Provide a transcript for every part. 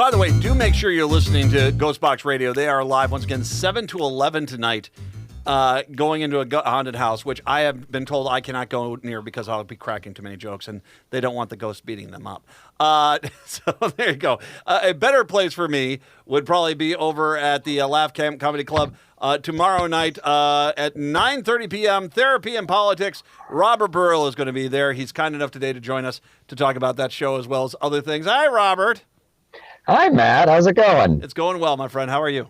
By the way, do make sure you're listening to Ghostbox Radio. They are live once again, 7 to 11 tonight, going into a haunted house, which I have been told I cannot go near because I'll be cracking too many jokes, and they don't want the ghost beating them up. So there you go. A better place for me would probably be over at the Laugh Camp Comedy Club tomorrow night at 9:30 p.m. Therapy and Politics. Robert Baril is going to be there. He's kind enough today to join us to talk about that show as well as other things. Hi, Robert. Hi, Matt. How's it going? It's going well, my friend. How are you?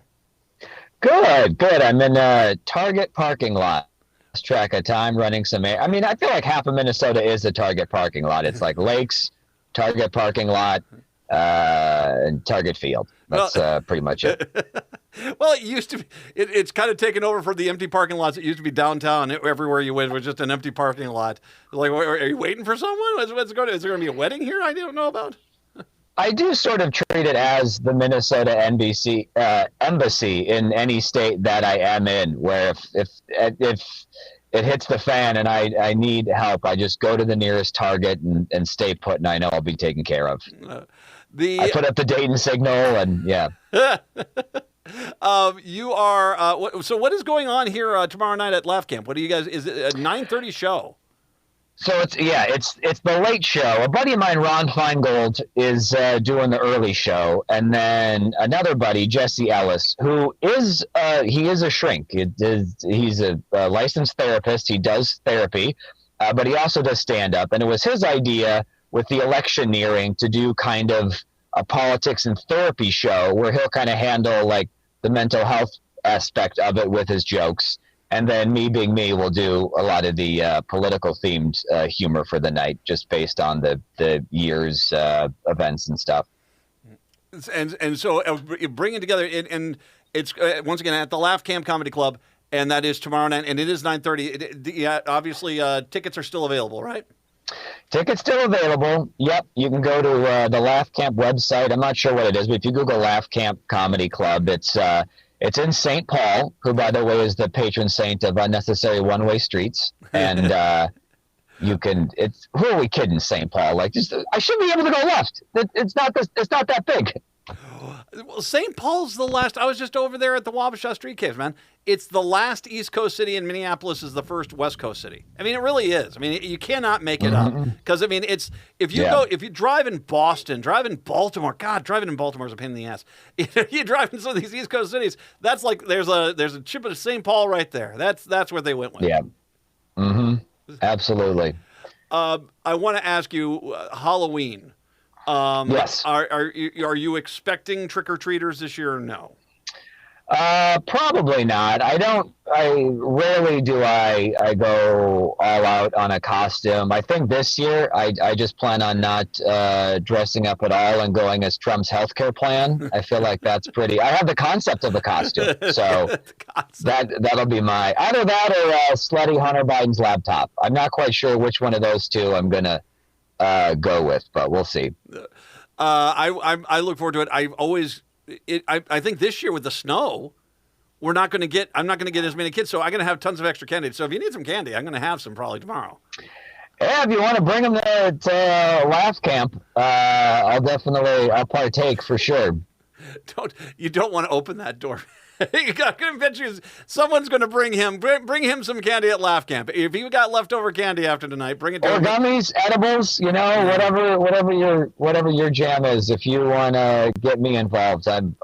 Good. I'm in a Target parking lot. Lost track of time running some air. I mean, I feel like half of Minnesota is a Target parking lot. It's like lakes, Target parking lot, and Target field. That's pretty much it. Well, it used to be. It's kind of taken over for the empty parking lots. It used to be downtown. Everywhere you went was just an empty parking lot. Like, are you waiting for someone? What's going? Is there going to be a wedding here I don't know about? I do sort of treat it as the Minnesota embassy in any state that I am in, where if it hits the fan and I need help, I just go to the nearest Target and stay put, and I know I'll be taken care of. I put up the Dayton signal, and yeah. You are so what is going on here tomorrow night at Laugh Camp? What do you guys? Is it a 9:30 show? So it's the late show. A buddy of mine, Ron Feingold, is doing the early show, and then another buddy, Jesse Ellis, who is he is a shrink. He's a licensed therapist. He does therapy, but he also does stand up. And it was his idea, with the election nearing, to do kind of a politics and therapy show where he'll kind of handle like the mental health aspect of it with his jokes. And then me being me will do a lot of the political themed humor for the night, just based on the year's events and stuff. And so bringing together, and it's once again at the Laugh Camp Comedy Club, and that is tomorrow night, and it is 9:30. Obviously, tickets are still available, right? Tickets still available. Yep, you can go to the Laugh Camp website. I'm not sure what it is, but if you Google Laugh Camp Comedy Club, it's in St. Paul, who, by the way, is the patron saint of unnecessary one-way streets. And who are we kidding, St. Paul? Like, I should be able to go left. It's not that big. Well, St. Paul's the last. I was just over there at the Wabasha Street Caves, man. It's the last East Coast city, and Minneapolis is the first West Coast city. I mean, it really is. I mean, you cannot make it up, because I mean, it's if you drive in Boston, drive in Baltimore. God, driving in Baltimore is a pain in the ass. You drive in some of these East Coast cities. That's like there's a chip of St. Paul right there. That's where they went with. Yeah. Absolutely. I want to ask you, Halloween. Yes. Are you expecting trick-or-treaters this year or no? Probably not. Rarely do I go all out on a costume. I think this year I just plan on not dressing up at all and going as Trump's healthcare plan. I feel like that's pretty. I have the concept of a costume, so that'll be either that or slutty Hunter Biden's laptop. I'm not quite sure which one of those two I'm gonna go with, but we'll see. I look forward to it. I think this year with the snow, I'm not going to get as many kids, so I'm going to have tons of extra candy. So if you need some candy, I'm going to have some probably tomorrow. Yeah, if you want to bring them there to Laugh Camp, I'll partake for sure. You don't want to open that door. I can bet you someone's going to bring him some candy at Laugh Camp. If you got leftover candy after tonight, bring it to him. Or gummies, edibles, whatever your jam is. If you want to get me involved, I'm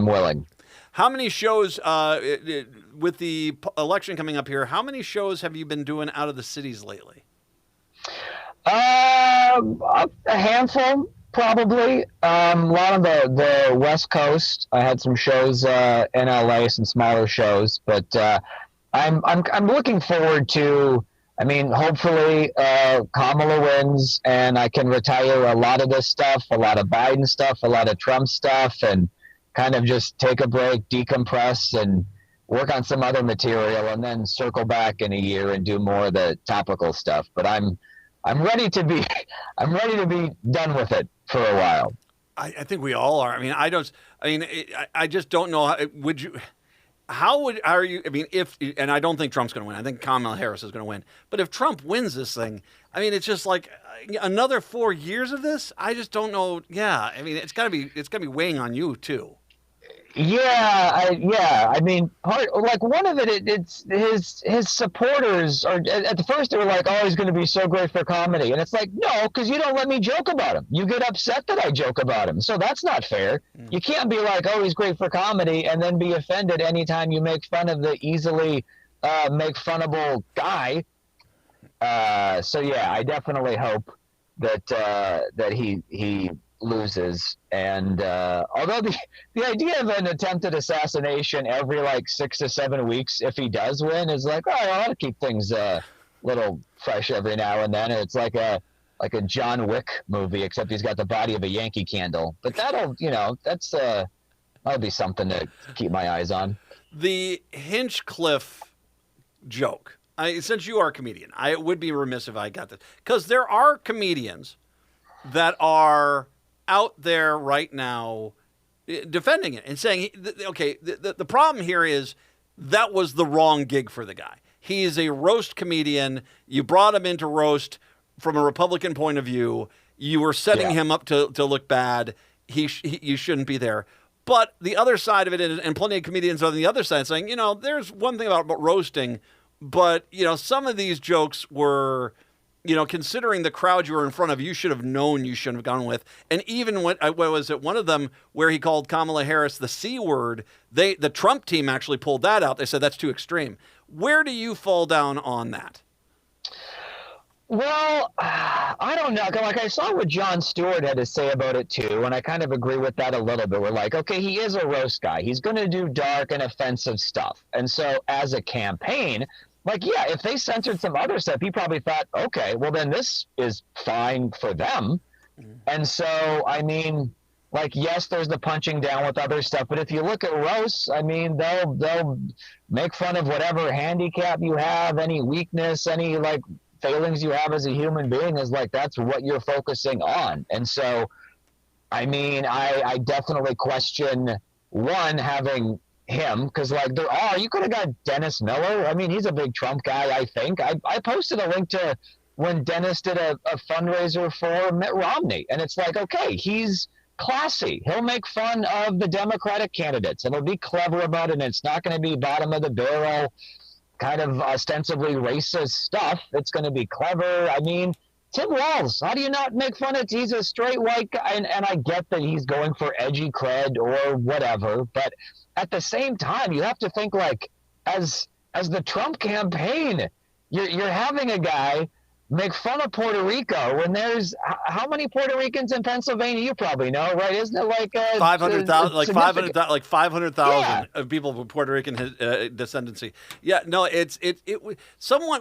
willing. How many shows with the election coming up here? How many shows have you been doing out of the cities lately? A handful. Probably. A lot of the West Coast. I had some shows in LA, some smaller shows, but I'm looking forward to. I mean, hopefully Kamala wins, and I can retire a lot of this stuff, a lot of Biden stuff, a lot of Trump stuff, and kind of just take a break, decompress, and work on some other material, and then circle back in a year and do more of the topical stuff. But I'm ready to be done with it for a while. I think we all are. I mean, I just don't know. are you? I mean, and I don't think Trump's going to win. I think Kamala Harris is going to win. But if Trump wins this thing, I mean, it's just like another 4 years of this. I just don't know. Yeah, I mean, it's got to be weighing on you too. Yeah. I mean, one of it's his supporters are at the first they were like, "Oh, he's going to be so great for comedy," and it's like, no, because you don't let me joke about him. You get upset that I joke about him, so that's not fair. You can't be like, "Oh, he's great for comedy," and then be offended anytime you make fun of the easily make funnable guy. So yeah, I definitely hope that he loses. And although the idea of an attempted assassination every like 6 to 7 weeks if he does win is like, oh, I ought to keep things a little fresh every now and then. It's like a John Wick movie, except he's got the body of a Yankee Candle. But that'll be something to keep my eyes on. The Hinchcliffe joke. Since you are a comedian, I would be remiss if I got this, because there are comedians that are out there right now defending it and saying, okay, the problem here is that was the wrong gig for the guy. He is a roast comedian. You brought him into roast from a Republican point of view. You were setting him up to look bad. You shouldn't be there. But the other side of it, and plenty of comedians on the other side saying, there's one thing about roasting, but, some of these jokes were, considering the crowd you were in front of, you should have known you shouldn't have gone with. And even what was it, one of them where he called Kamala Harris the C word, the Trump team actually pulled that out. They said that's too extreme. Where do you fall down on that? Well, I don't know. Like, I saw what Jon Stewart had to say about it too, and I kind of agree with that a little bit. We're like, okay, he is a roast guy. He's going to do dark and offensive stuff. And so as a campaign, like, yeah, if they censored some other stuff, he probably thought, okay, well, then this is fine for them. And so, I mean, like, yes, there's the punching down with other stuff, but if you look at roasts, I mean, they'll make fun of whatever handicap you have, any weakness, any, like, failings you have as a human being, is like, that's what you're focusing on. And so, I mean, I definitely question, one, having him, because like you could have got Dennis Miller. I mean, he's a big Trump guy. I think I posted a link to when Dennis did a fundraiser for Mitt Romney, and it's like, okay, he's classy. He'll make fun of the Democratic candidates, and he'll be clever about it, and it's not going to be bottom of the barrel kind of ostensibly racist stuff. It's going to be clever. I mean, Tim Walz, how do you not make fun of? He's a straight white guy, and I get that he's going for edgy cred or whatever, but at the same time, you have to think, like, as the Trump campaign, you're having a guy make fun of Puerto Rico when there's how many Puerto Ricans in Pennsylvania? You probably know, right? Isn't it like 500,000, like 500,000 of people with Puerto Rican descendancy? Yeah, no,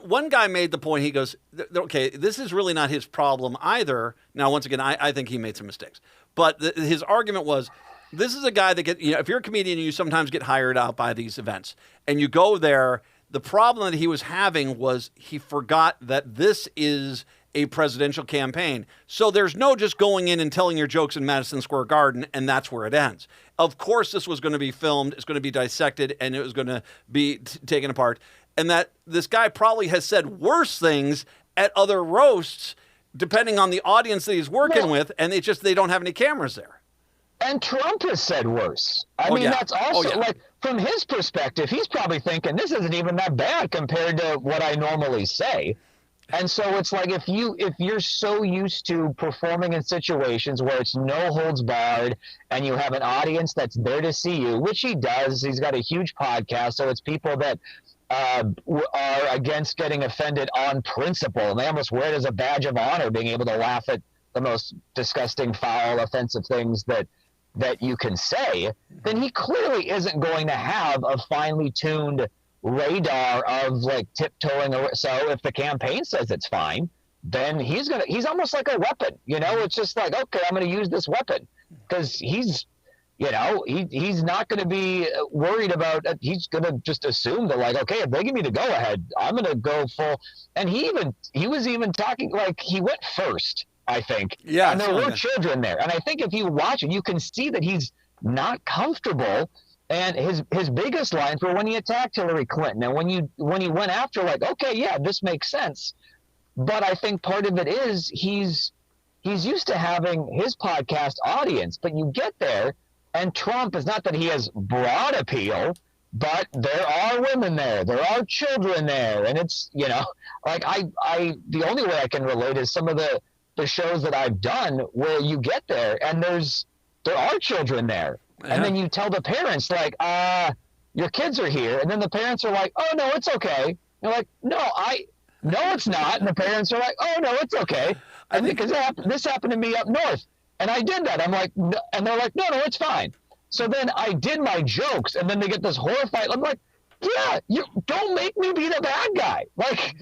one guy made the point. He goes, okay, this is really not his problem either. Now, once again, I think he made some mistakes, but his argument was, this is a guy that if you're a comedian, you sometimes get hired out by these events, and you go there. The problem that he was having was he forgot that this is a presidential campaign. So there's no just going in and telling your jokes in Madison Square Garden, and that's where it ends. Of course, this was going to be filmed, it's going to be dissected, and it was going to be taken apart. And that this guy probably has said worse things at other roasts, depending on the audience that he's working with, and they don't have any cameras there. And Trump has said worse. I mean, that's also, like, from his perspective, he's probably thinking, this isn't even that bad compared to what I normally say. And so it's like, if you're so used to performing in situations where it's no holds barred and you have an audience that's there to see you, which he does, he's got a huge podcast, so it's people that are against getting offended on principle, and they almost wear it as a badge of honor, being able to laugh at the most disgusting, foul, offensive things that you can say, then he clearly isn't going to have a finely tuned radar of like tiptoeing. So if the campaign says it's fine, then he's almost like a weapon. It's just like, okay, I'm going to use this weapon because he's not going to be worried about it. He's going to just assume that, like, okay, if they give me the go ahead, I'm going to go full. And he was even talking, like, he went first, I think. Yeah. And there were children there. And I think if you watch it, you can see that he's not comfortable And his biggest lines were when he attacked Hillary Clinton, and when he went after, like, okay, yeah, this makes sense. But I think part of it is he's used to having his podcast audience, but you get there, and Trump is not that he has broad appeal, but there are women there, there are children there, and it's, like I the only way I can relate is some of the shows that I've done where you get there and there are children there. And then you tell the parents, like, your kids are here. And then the parents are like, oh, no, it's okay. You're like, no, it's not. And the parents are like, oh, no, it's okay. And because this happened to me up north. And I did that. I'm like, no, and they're like, no, it's fine. So then I did my jokes. And then they get this horrified. I'm like, yeah, you don't make me be the bad guy. Like,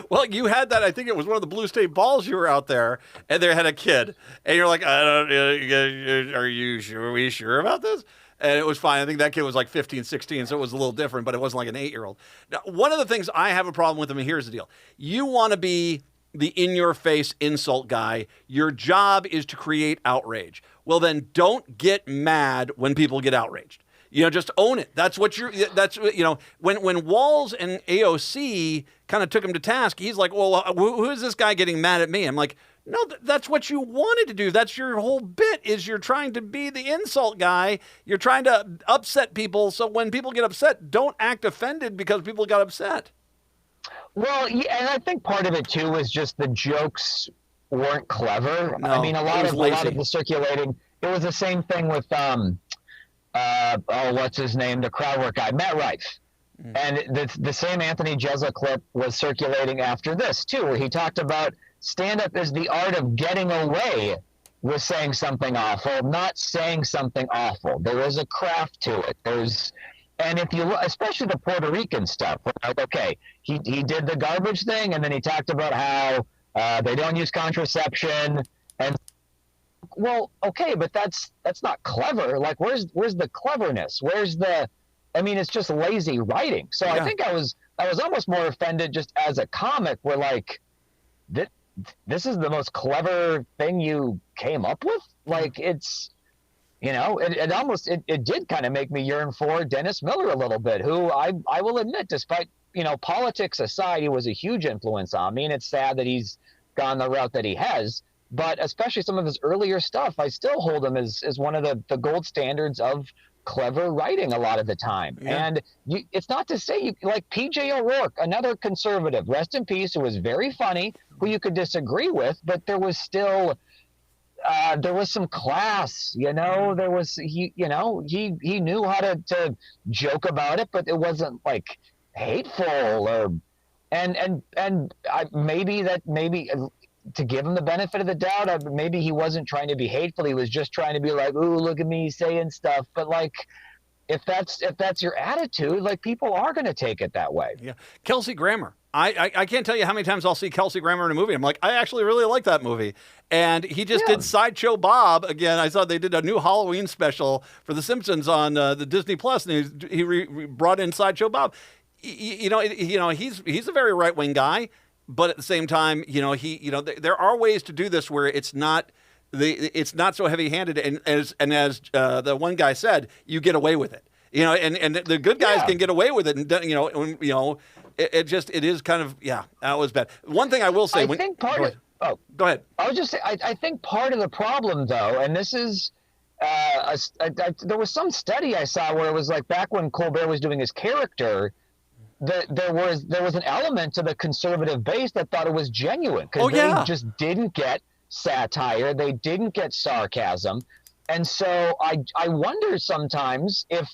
well, you had that. I think it was one of the Blue State Balls. You were out there, and they had a kid, and you're like, "Are you sure? Are we sure about this?" And it was fine. I think that kid was like 15, 16, so it was a little different, but it wasn't like an 8-year-old. Now, one of the things I have a problem with, and here's the deal: you want to be the in-your-face insult guy. Your job is to create outrage. Well, then don't get mad when people get outraged. Just own it. That's what when Walls and AOC kind of took him to task, he's like, well, who is this guy getting mad at me? I'm like, no, that's what you wanted to do. That's your whole bit, is you're trying to be the insult guy. You're trying to upset people. So when people get upset, don't act offended because people got upset. Well, yeah, and I think part of it too was just the jokes weren't clever. No, I mean, a lot of the circulating, it was the same thing with, what's his name? The crowd work guy, Matt Rife. And the same Anthony Jeselnik clip was circulating after this too, where he talked about stand-up is the art of getting away with saying something awful, not saying something awful. There is a craft to it. And if you, especially the Puerto Rican stuff, like, okay, he did the garbage thing, and then he talked about how they don't use contraception, and well, okay, but that's not clever. Like, where's the cleverness? It's just lazy writing. So yeah. I think I was almost more offended just as a comic, where like, this is the most clever thing you came up with. Like, it's, it did kind of make me yearn for Dennis Miller a little bit, who I will admit, despite, politics aside, he was a huge influence on me. And it's sad that he's gone the route that he has. But especially some of his earlier stuff, I still hold him as one of the gold standards of clever writing a lot of the time. Yeah. And it's not to say like P.J. O'Rourke, another conservative, rest in peace, who was very funny, who you could disagree with, but there was still there was some class, there was, he knew how to joke about it, but it wasn't like hateful or, and maybe to give him the benefit of the doubt, maybe he wasn't trying to be hateful. He was just trying to be like, ooh, look at me saying stuff. But like, if that's your attitude, like, people are going to take it that way. Yeah. Kelsey Grammer. I can't tell you how many times I'll see Kelsey Grammer in a movie. I'm like, I actually really like that movie. And he just did Sideshow Bob again. I saw they did a new Halloween special for The Simpsons on the Disney Plus, and he brought in Sideshow Bob. He's a very right-wing guy. But at the same time, there are ways to do this where it's not so heavy-handed, and as the one guy said, you get away with it. And the good guys can get away with it, and it is kind of that was bad. One thing I will say, go ahead. I was just saying, I think part of the problem though, and this is there was some study I saw where it was like back when Colbert was doing his character. There was an element to the conservative base that thought it was genuine because they just didn't get satire, they didn't get sarcasm, and so I wonder sometimes if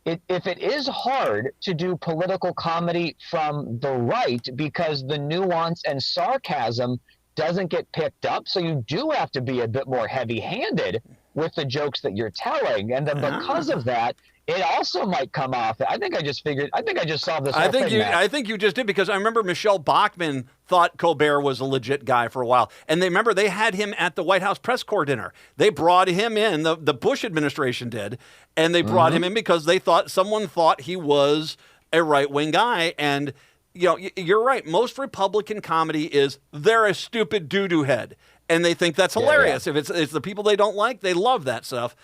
it is hard to do political comedy from the right because the nuance and sarcasm doesn't get picked up, so you do have to be a bit more heavy-handed with the jokes that you're telling, and then because of that, it also might come off. I think I just solved this whole thing. I think you just did, because I remember Michelle Bachmann thought Colbert was a legit guy for a while. And they had him at the White House press corps dinner. They brought him in, the Bush administration did, and they brought him in because someone thought he was a right-wing guy. And you're right. Most Republican comedy is they're a stupid doo-doo head, and they think that's hilarious. Yeah. If it's the people they don't like, they love that stuff.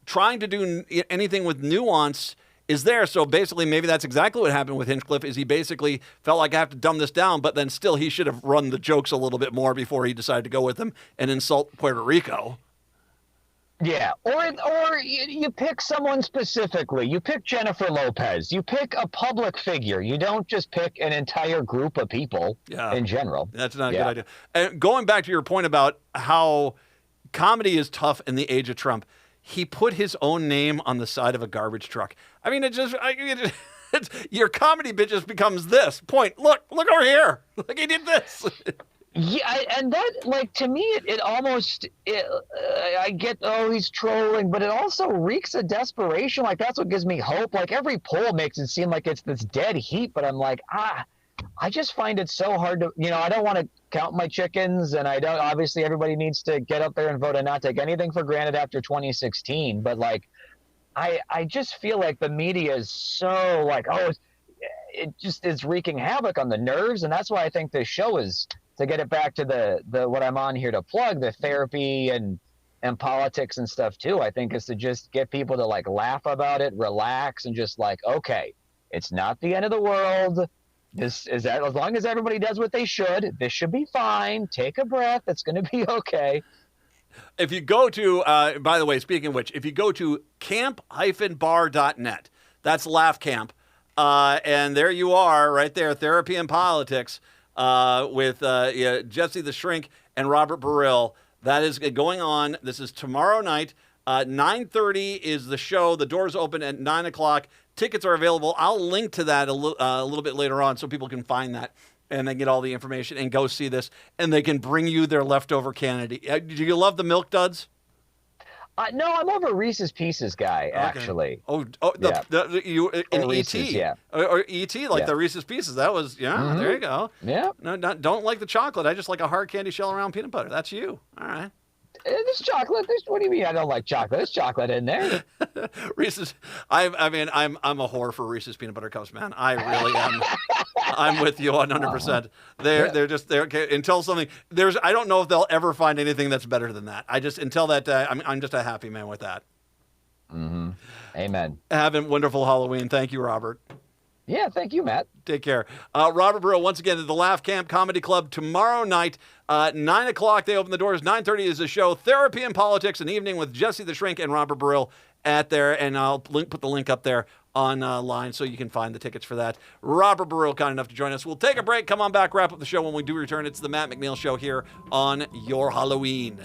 trying to do anything with nuance is there. So basically, maybe that's exactly what happened with Hinchcliffe. Is he basically felt like I have to dumb this down, but then still he should have run the jokes a little bit more before he decided to go with them and insult Puerto Rico. Yeah, or you pick someone specifically. You pick Jennifer Lopez. You pick a public figure. You don't just pick an entire group of people in general. That's not a good idea. And going back to your point about how comedy is tough in the age of Trump, he put his own name on the side of a garbage truck. I mean, your comedy bit just becomes this point. Look over here. Like he did this. Yeah, and that, like, to me, it almost, I get, he's trolling, but it also reeks of desperation. Like, that's what gives me hope. Like, every poll makes it seem like it's this dead heat, but I'm like, I just find it so hard to, I don't want to count my chickens, and I don't, obviously everybody needs to get up there and vote and not take anything for granted after 2016, but, like, I just feel like the media is so, like, it just is wreaking havoc on the nerves, and that's why I think this show is, to get it back to the what I'm on here to plug, the therapy and politics and stuff too, I think is to just get people to like laugh about it, relax, and just like, okay, it's not the end of the world. This is that, as long as everybody does what they should, this should be fine. Take a breath. It's going to be okay. If you go to, by the way, speaking of which, if you go to camp-bar.net, that's Laugh Camp, and there you are right there, Therapy and Politics, with Jesse the Shrink and Robert Baril. That is going on. This is tomorrow night. 9:30 is the show. The doors open at 9 o'clock. Tickets are available. I'll link to that a little bit later on so people can find that and then get all the information and go see this. And they can bring you their leftover candy. Do you love the Milk Duds? No, I'm over Reese's Pieces guy, actually. You in or E.T. Reese's, yeah. Or E.T., like the Reese's Pieces. That was, there you go. Yeah. No, don't like the chocolate. I just like a hard candy shell around peanut butter. That's you. All right. There's chocolate. What do you mean I don't like chocolate? There's chocolate in there. Reese's. I'm a whore for Reese's peanut butter cups, man. I really am. I'm with you 100%. They're just okay until something. I don't know if they'll ever find anything that's better than that. Until that I'm just a happy man with that. Mm-hmm. Amen. Have a wonderful Halloween. Thank you, Robert. Yeah, thank you, Matt. Take care. Robert Baril, once again, at the Laugh Camp Comedy Club tomorrow night. 9 o'clock, they open the doors. 9:30 is the show. Therapy and Politics, an evening with Jesse the Shrink and Robert Baril at there. And I'll put the link up there online so you can find the tickets for that. Robert Baril, kind enough to join us. We'll take a break. Come on back, wrap up the show when we do return. It's the Matt McNeil Show here on your Halloween.